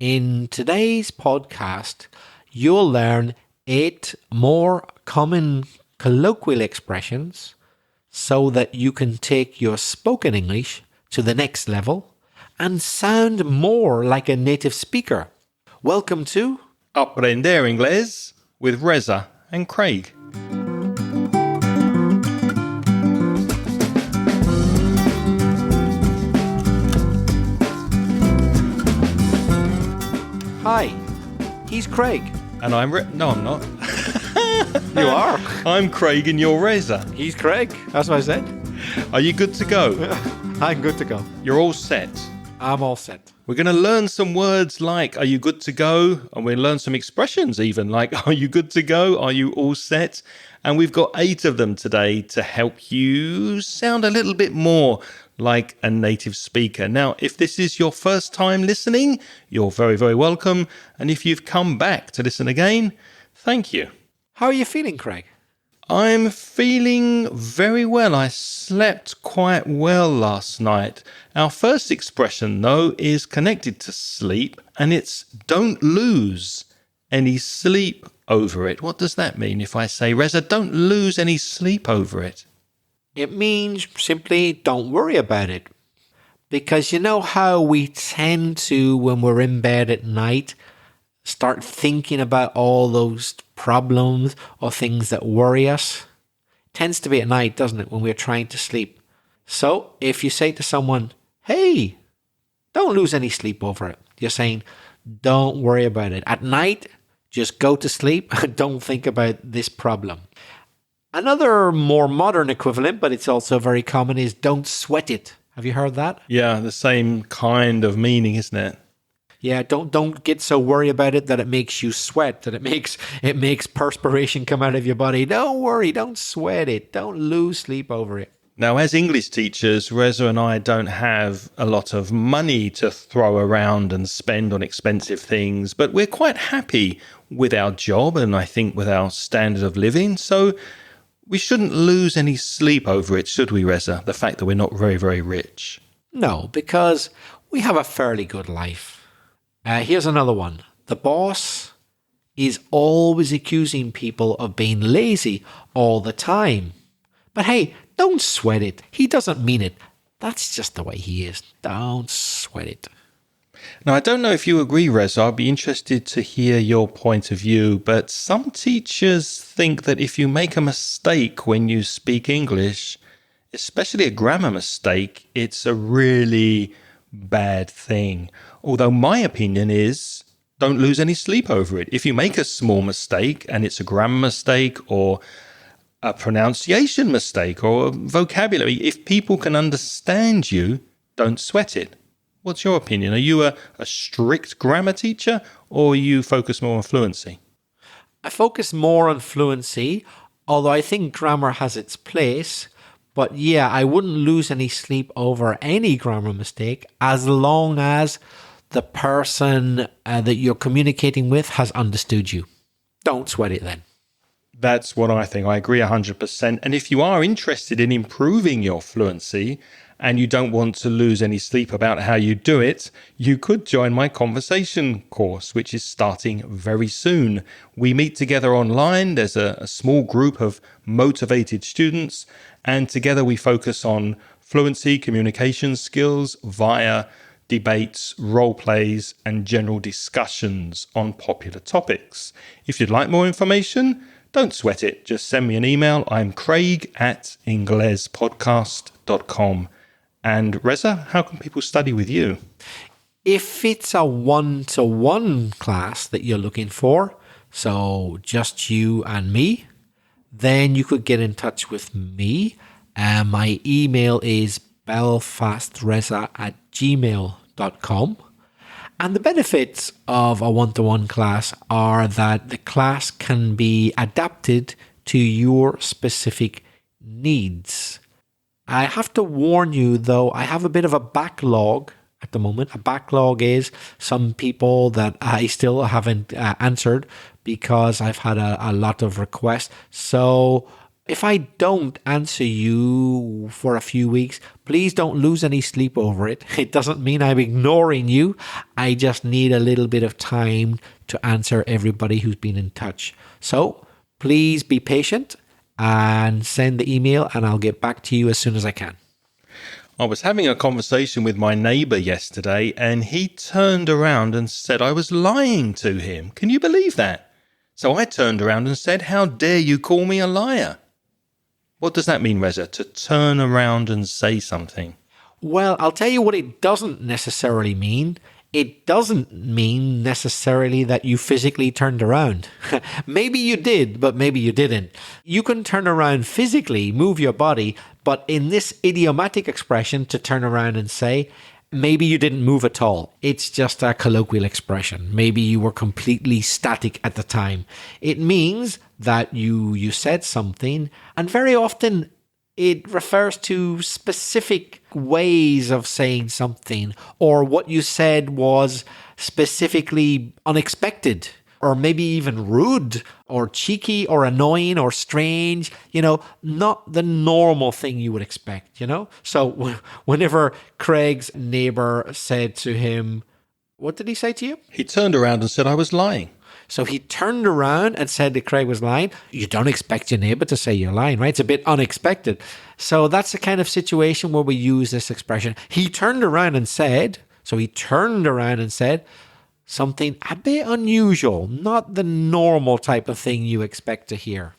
In today's podcast, you'll learn 8 more common colloquial expressions so that you can take your spoken English to the next level and sound more like a native speaker. Welcome to Aprender Inglés with Reza and Craig. Hi, he's Craig. And I'm No, I'm not. You are. I'm Craig and you're Reza. He's Craig. That's what I said. Are you good to go? I'm good to go. You're all set. I'm all set. We're going to learn some words like, are you good to go? And we'll learn some expressions even like, are you good to go? Are you all set? And we've got 8 of them today to help you sound a little bit more like a native speaker. Now, if this is your first time listening, you're very, very welcome. And if you've come back to listen again, thank you. How are you feeling, Craig? I'm feeling very well. I slept quite well last night. Our first expression, though, is connected to sleep, and it's don't lose any sleep over it. What does that mean if I say, Reza, don't lose any sleep over it? It means simply don't worry about it. Because you know how we tend to, when we're in bed at night, start thinking about all those problems or things that worry us? It tends to be at night, doesn't it, when we're trying to sleep. So if you say to someone, hey, don't lose any sleep over it, you're saying, don't worry about it. At night, just go to sleep and don't think about this problem. Another more modern equivalent, but it's also very common, is don't sweat it. Have you heard that? Yeah, the same kind of meaning, isn't it? Yeah, don't get so worried about it that it makes you sweat, that it makes perspiration come out of your body. Don't worry, don't sweat it. Don't lose sleep over it. Now, as English teachers, Reza and I don't have a lot of money to throw around and spend on expensive things, but we're quite happy with our job and I think with our standard of living. So we shouldn't lose any sleep over it, should we, Reza? The fact that we're not very, very rich. No, because we have a fairly good life. Here's another one. The boss is always accusing people of being lazy all the time. But hey, don't sweat it. He doesn't mean it. That's just the way he is. Don't sweat it. Now, I don't know if you agree, Reza. I'd be interested to hear your point of view, but some teachers think that if you make a mistake when you speak English, especially a grammar mistake, it's a really bad thing. Although my opinion is don't lose any sleep over it. If you make a small mistake and it's a grammar mistake or a pronunciation mistake or a vocabulary, if people can understand you, don't sweat it. What's your opinion? Are you a strict grammar teacher or you focus more on fluency? I focus more on fluency, although I think grammar has its place. But yeah, I wouldn't lose any sleep over any grammar mistake as long as the person that you're communicating with has understood you. Don't sweat it then. That's what I think. I agree 100%. And if you are interested in improving your fluency and you don't want to lose any sleep about how you do it, you could join my conversation course, which is starting very soon. We meet together online. There's a small group of motivated students, and together we focus on fluency, communication skills via debates, role plays, and general discussions on popular topics. If you'd like more information, don't sweat it. Just send me an email. I'm craig@inglespodcast.com. And Reza, how can people study with you? If it's a one-to-one class that you're looking for, so just you and me, then you could get in touch with me. My email is belfastreza@gmail.com. And the benefits of a one-to-one class are that the class can be adapted to your specific needs. I have to warn you, though, I have a bit of a backlog at the moment. A backlog is some people that I still haven't answered because I've had a lot of requests. So If I don't answer you for a few weeks, please don't lose any sleep over it. It doesn't mean I'm ignoring you. I just need a little bit of time to answer everybody who's been in touch. So please be patient and send the email, and I'll get back to you as soon as I can. I was having a conversation with my neighbour yesterday, and he turned around and said I was lying to him. Can you believe that? So I turned around and said, how dare you call me a liar? What does that mean, Reza, to turn around and say something? Well, I'll tell you what it doesn't necessarily mean. It doesn't mean necessarily that you physically turned around. Maybe you did, but maybe you didn't. You can turn around physically, move your body, but in this idiomatic expression, to turn around and say, maybe you didn't move at all. It's just a colloquial expression. Maybe you were completely static at the time. It means that you said something, and very often it refers to specific ways of saying something, or what you said was specifically unexpected, or maybe even rude, or cheeky, or annoying, or strange, not the normal thing you would expect, So whenever Craig's neighbor said to him, what did he say to you? He turned around and said I was lying. So he turned around and said that Craig was lying. You don't expect your neighbor to say you're lying, right? It's a bit unexpected. So that's the kind of situation where we use this expression. He turned around and said something a bit unusual, not the normal type of thing you expect to hear.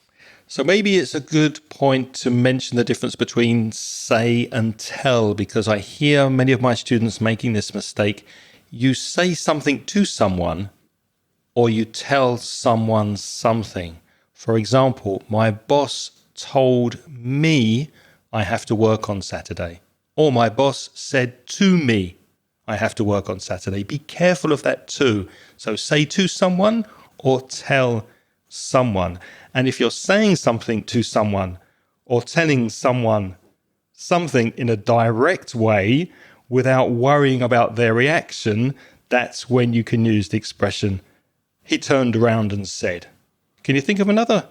So maybe it's a good point to mention the difference between say and tell, because I hear many of my students making this mistake. You say something to someone, or you tell someone something. For example, my boss told me I have to work on Saturday. Or my boss said to me I have to work on Saturday. Be careful of that too. So say to someone or tell someone. And if you're saying something to someone or telling someone something in a direct way without worrying about their reaction, that's when you can use the expression he turned around and said. Can you think of another?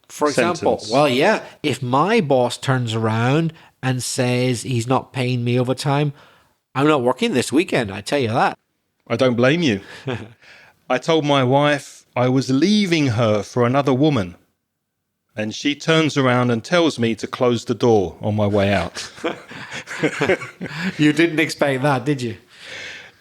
For example, sentence? Well, yeah, if my boss turns around and says he's not paying me overtime, I'm not working this weekend, I tell you that. I don't blame you. I told my wife I was leaving her for another woman, and she turns around and tells me to close the door on my way out. You didn't expect that, did you?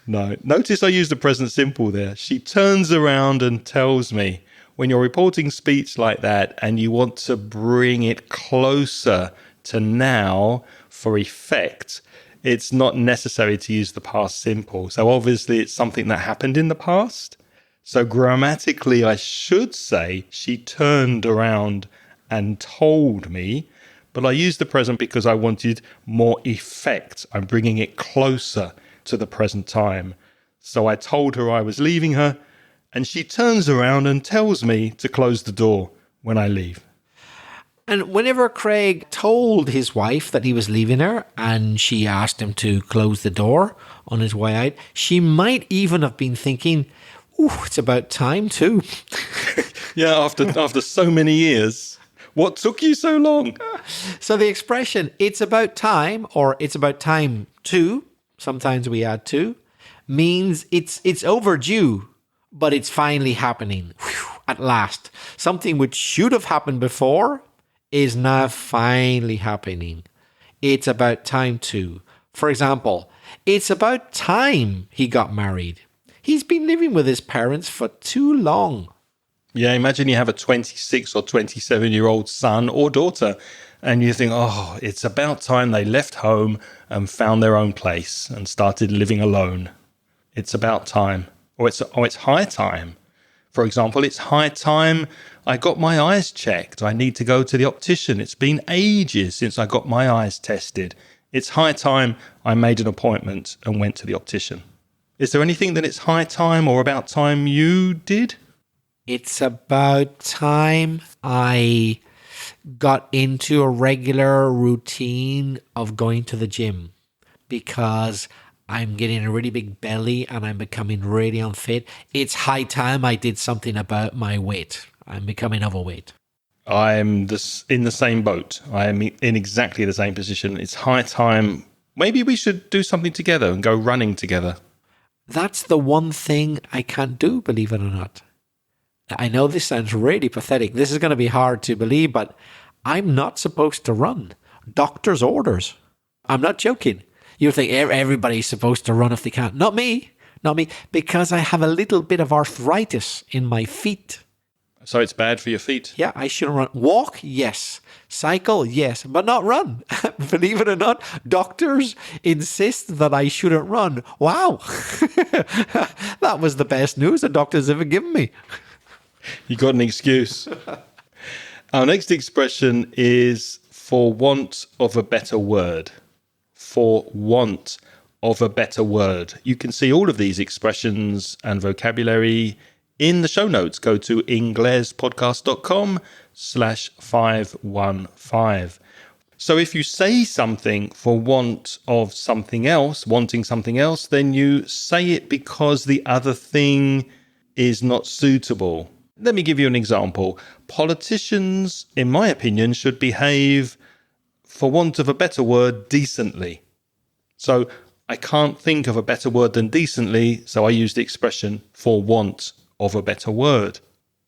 No. Notice I used the present simple there. She turns around and tells me. When you're reporting speech like that and you want to bring it closer to now for effect, it's not necessary to use the past simple. So obviously it's something that happened in the past. So grammatically, I should say she turned around and told me, but I used the present because I wanted more effect. I'm bringing it closer to the present time. So I told her I was leaving her, and she turns around and tells me to close the door when I leave. And whenever Craig told his wife that he was leaving her and she asked him to close the door on his way out, she might even have been thinking, ooh, it's about time too. Yeah, after so many years. What took you so long? So the expression, it's about time, or it's about time too, sometimes we add to, means it's overdue, but it's finally happening. Whew, at last. Something which should have happened before is now finally happening. It's about time too. For example, it's about time he got married. He's been living with his parents for too long. Yeah, imagine you have a 26 or 27-year-old son or daughter, and you think, oh, it's about time they left home and found their own place and started living alone. It's about time. Or it's high time. For example, it's high time I got my eyes checked. I need to go to the optician. It's been ages since I got my eyes tested. It's high time I made an appointment and went to the optician. Is there anything that it's high time or about time you did? It's about time I got into a regular routine of going to the gym, because I'm getting a really big belly and I'm becoming really unfit. It's high time I did something about my weight. I'm becoming overweight. in the same boat. I am in exactly the same position. It's high time. Maybe we should do something together and go running together. That's the one thing I can't do, believe it or not. I know this sounds really pathetic. This is going to be hard to believe, but I'm not supposed to run. Doctor's orders. I'm not joking. You think everybody's supposed to run if they can. Not me. Not me. Because I have a little bit of arthritis in my feet. So it's bad for your feet? Yeah, I shouldn't run. Walk, yes. Cycle, yes. But not run. Believe it or not, doctors insist that I shouldn't run. Wow. That was the best news the doctor's ever given me. You got an excuse. Our next expression is for want of a better word. For want of a better word. You can see all of these expressions and vocabulary in the show notes. Go to inglespodcast.com/515. So if you say something for want of something else, wanting something else, then you say it because the other thing is not suitable. Let me give you an example. Politicians, in my opinion, should behave, for want of a better word, decently. So I can't think of a better word than decently, so I use the expression for want of a better word.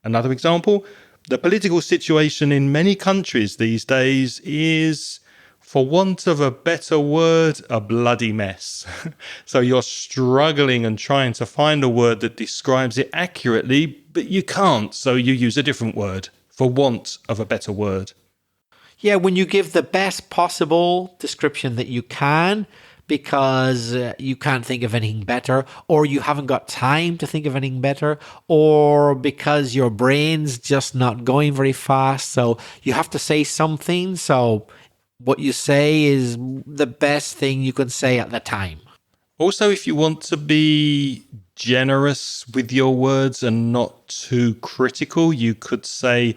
Another example, the political situation in many countries these days is, for want of a better word, a bloody mess. So you're struggling and trying to find a word that describes it accurately, but you can't, so you use a different word, for want of a better word. Yeah, when you give the best possible description that you can, because you can't think of anything better, or you haven't got time to think of anything better, or because your brain's just not going very fast, so you have to say something, so what you say is the best thing you can say at the time. Also, if you want to be generous with your words and not too critical, you could say,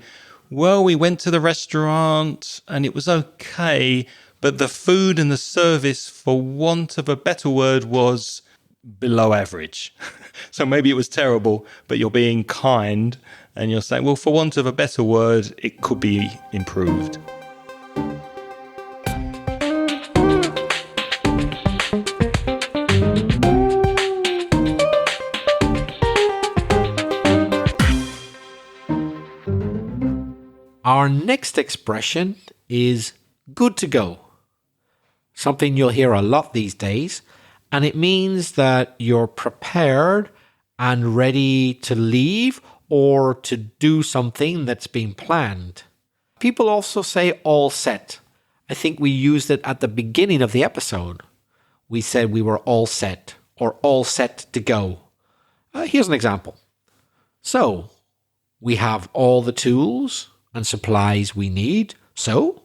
well, we went to the restaurant and it was okay, but the food and the service, for want of a better word, was below average. So maybe it was terrible, but you're being kind and you're saying, well, for want of a better word, it could be improved. Our next expression is good to go. Something you'll hear a lot these days, and it means that you're prepared and ready to leave or to do something that's been planned. People also say all set. I think we used it at the beginning of the episode. We said we were all set or all set to go. Here's an example. So, we have all the tools and supplies we need, so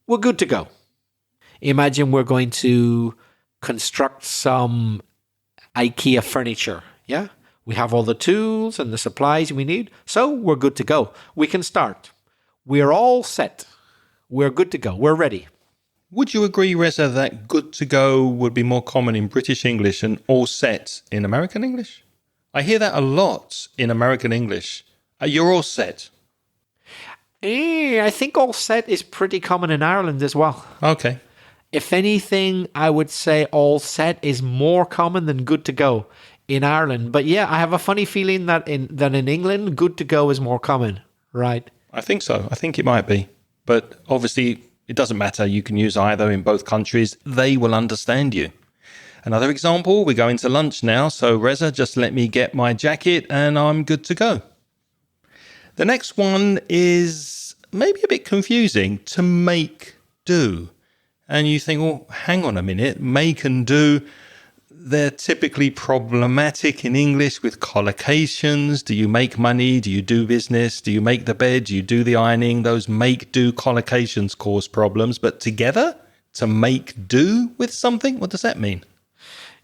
we're good to go. Imagine we're going to construct some IKEA furniture, yeah? We have all the tools and the supplies we need, so we're good to go. We can start. We're all set. We're good to go. We're ready. Would you agree, Reza, that good to go would be more common in British English and all set in American English? I hear that a lot in American English. You're all set. I think all set is pretty common in Ireland as well. Okay. If anything, I would say all set is more common than good to go in Ireland. But yeah, I have a funny feeling that in England, good to go is more common, right? I think so. I think it might be. But obviously, it doesn't matter. You can use either in both countries. They will understand you. Another example, we're going to lunch now. So Reza, just let me get my jacket and I'm good to go. The next one is maybe a bit confusing, to make do. And you think, well, hang on a minute, make and do, they're typically problematic in English with collocations. Do you make money? Do you do business? Do you make the bed? Do you do the ironing? Those make-do collocations cause problems. But together, to make do with something, what does that mean?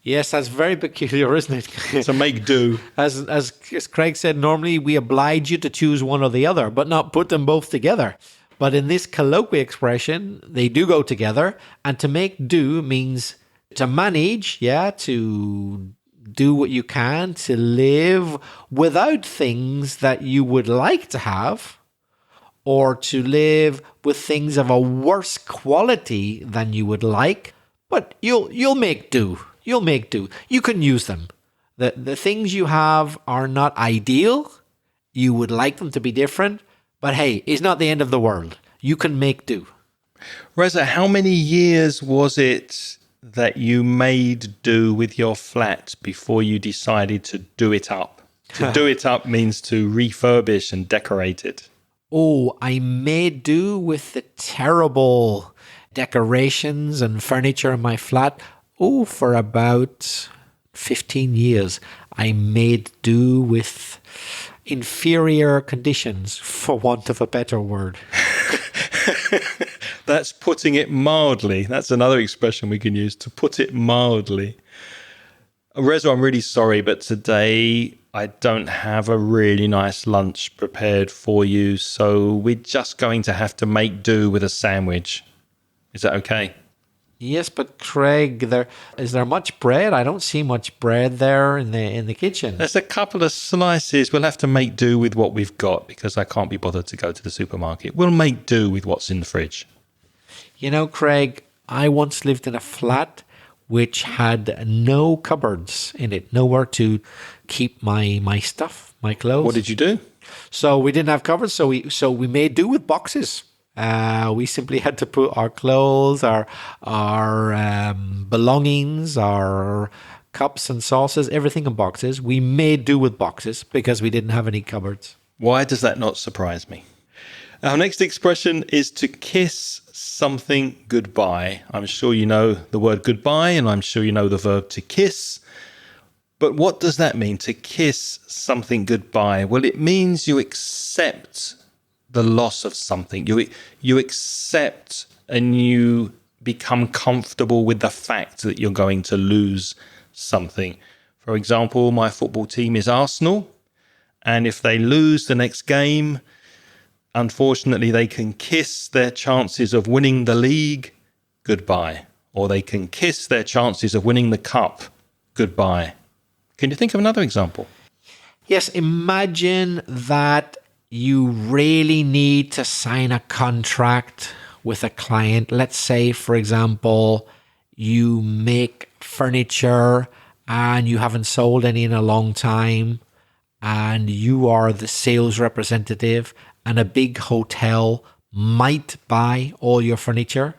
Yes, that's very peculiar, isn't it? To make do. As Craig said, normally we oblige you to choose one or the other, but not put them both together. But in this colloquial expression, they do go together. And to make do means to manage, to do what you can, to live without things that you would like to have, or to live with things of a worse quality than you would like, but you'll make do. You'll make do. You can use them. The things you have are not ideal. You would like them to be different, but hey, it's not the end of the world. You can make do. Reza, how many years was it that you made do with your flat before you decided to do it up? To do it up means to refurbish and decorate it. Oh, I made do with the terrible decorations and furniture in my flat. Oh, for about 15 years, I made do with inferior conditions, for want of a better word. That's putting it mildly. That's another expression we can use, to put it mildly. Reza, I'm really sorry, but today I don't have a really nice lunch prepared for you, so we're just going to have to make do with a sandwich. Is that okay? Yes, but Craig, is there much bread? I don't see much bread there in the kitchen. There's a couple of slices. We'll have to make do with what we've got because I can't be bothered to go to the supermarket. We'll make do with what's in the fridge. You know, Craig, I once lived in a flat which had no cupboards in it, nowhere to keep my stuff, my clothes. What did you do? So we didn't have cupboards, so we made do with boxes. We simply had to put our clothes, our belongings, our cups and sauces, everything in boxes. We made do with boxes because we didn't have any cupboards. Why does that not surprise me? Our next expression is to kiss something goodbye. I'm sure you know the word goodbye, and I'm sure you know the verb to kiss. But what does that mean, to kiss something goodbye? Well, it means you accept the loss of something. You accept and you become comfortable with the fact that you're going to lose something. For example, my football team is Arsenal, and if they lose the next game, unfortunately, they can kiss their chances of winning the league goodbye, or they can kiss their chances of winning the cup goodbye. Can you think of another example? Yes, imagine that you really need to sign a contract with a client. Let's say, for example, you make furniture and you haven't sold any in a long time, and you are the sales representative, and a big hotel might buy all your furniture,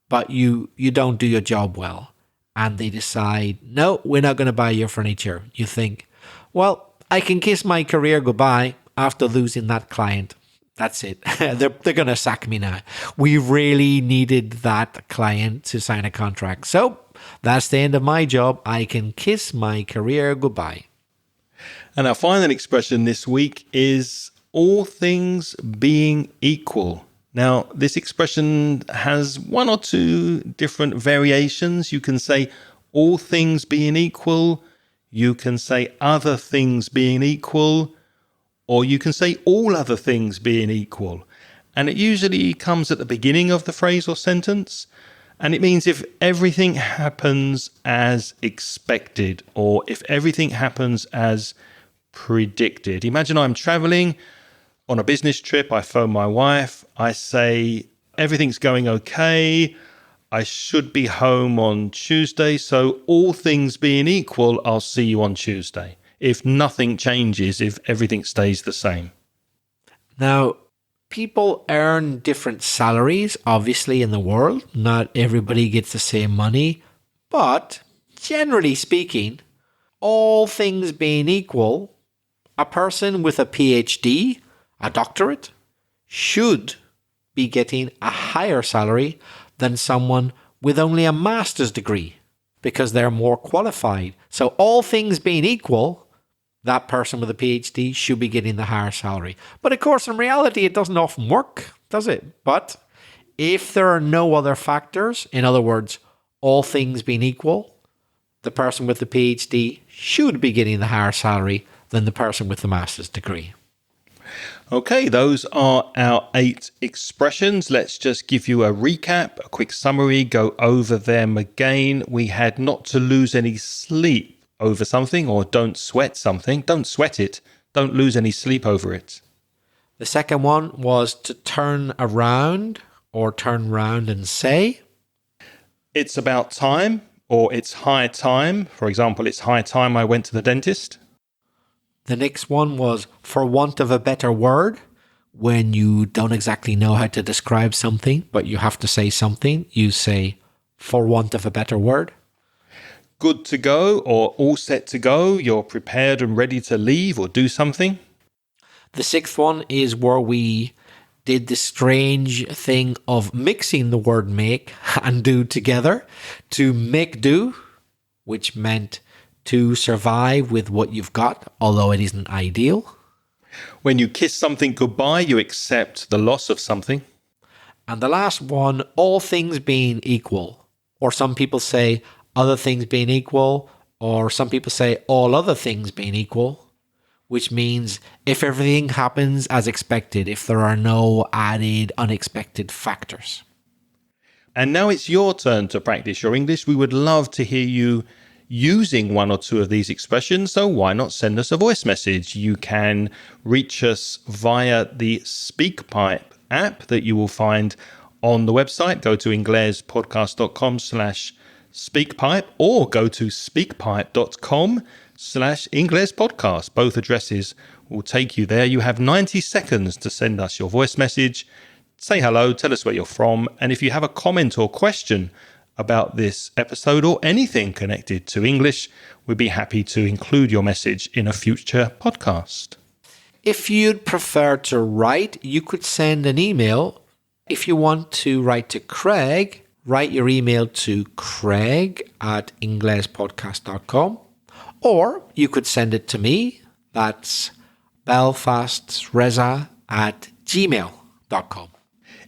but you don't do your job well, and they decide, no, we're not going to buy your furniture. You think, well, I can kiss my career goodbye after losing that client. That's it. They're going to sack me now. We really needed that client to sign a contract. So that's the end of my job. I can kiss my career goodbye. And our final expression this week is all things being equal. Now, this expression has one or two different variations. You can say all things being equal. You can say other things being equal. Or you can say all other things being equal. And it usually comes at the beginning of the phrase or sentence. And it means if everything happens as expected, or if everything happens as predicted. Imagine I'm traveling on a business trip. I phone my wife. I say, everything's going okay. I should be home on Tuesday. So all things being equal, I'll see you on Tuesday. If nothing changes, if everything stays the same. Now, people earn different salaries, obviously, in the world. Not everybody gets the same money. But generally speaking, all things being equal, a person with a PhD, a doctorate, should be getting a higher salary than someone with only a master's degree because they're more qualified. So all things being equal, that person with a PhD should be getting the higher salary. But of course, in reality, it doesn't often work, does it? But if there are no other factors, in other words, all things being equal, the person with the PhD should be getting the higher salary than the person with the master's degree. Okay, those are our 8 expressions. Let's just give you a recap, a quick summary, go over them again. We had not to lose any sleep over something, or don't sweat something. Don't sweat it. Don't lose any sleep over it. The second one was to turn around or turn round and say. It's about time, or it's high time. For example, it's high time I went to the dentist. The next one was for want of a better word. When you don't exactly know how to describe something, but you have to say something, you say for want of a better word. Good to go, or all set to go. You're prepared and ready to leave or do something. The sixth one is where we did the strange thing of mixing the word make and do together to make do, which meant to survive with what you've got, although it isn't ideal. When you kiss something goodbye, you accept the loss of something. And the last one, all things being equal. Or some people say other things being equal, or some people say all other things being equal, which means if everything happens as expected, if there are no added unexpected factors. And now it's your turn to practice your English. We would love to hear you using one or two of these expressions, so why not send us a voice message? You can reach us via the SpeakPipe app that you will find on the website. Go to inglespodcast.com/speakpipe or go to speakpipe.com/inglespodcast. Both addresses will take you there. You have 90 seconds to send us your voice message. Say hello, tell us where you're from, and if you have a comment or question about this episode or anything connected to English, we'd be happy to include your message in a future podcast. If you'd prefer to write, you could send an email. If you want to write to Craig, write your email to craig@inglespodcast.com, or you could send it to me. That's belfastreza@gmail.com.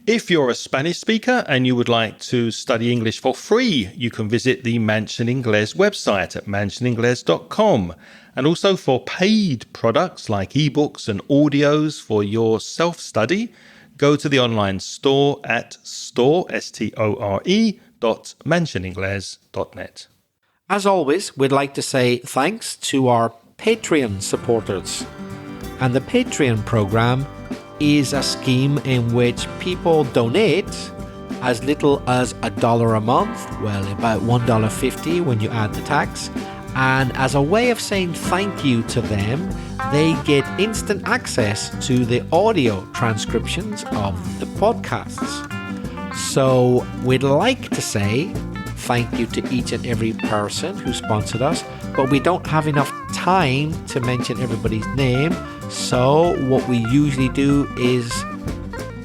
If you're a Spanish speaker and you would like to study English for free, you can visit the Mansion Inglés website at mansioningles.com. And also for paid products like ebooks and audios for your self-study, go to the online store at store.mansioningles.net. As always, we'd like to say thanks to our Patreon supporters. And the Patreon program is a scheme in which people donate as little as $1 a month, well, about $1.50 when you add the tax. And as a way of saying thank you to them, they get instant access to the audio transcriptions of the podcasts. So we'd like to say thank you to each and every person who sponsored us, but we don't have enough time to mention everybody's name. So what we usually do is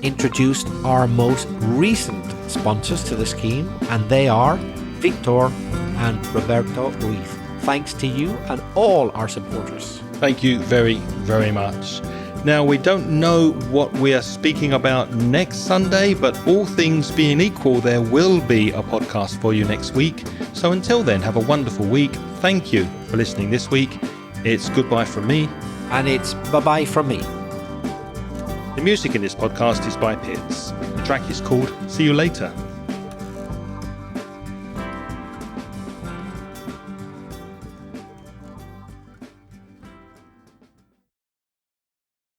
introduce our most recent sponsors to the scheme, and they are Victor and Roberto Ruiz. Thanks to you and all our supporters. Thank you very, very much. Now, we don't know what we are speaking about next Sunday, but all things being equal, there will be a podcast for you next week. So until then, have a wonderful week. Thank you for listening this week. It's goodbye from me. And it's bye-bye from me. The music in this podcast is by Pitts. The track is called See You Later.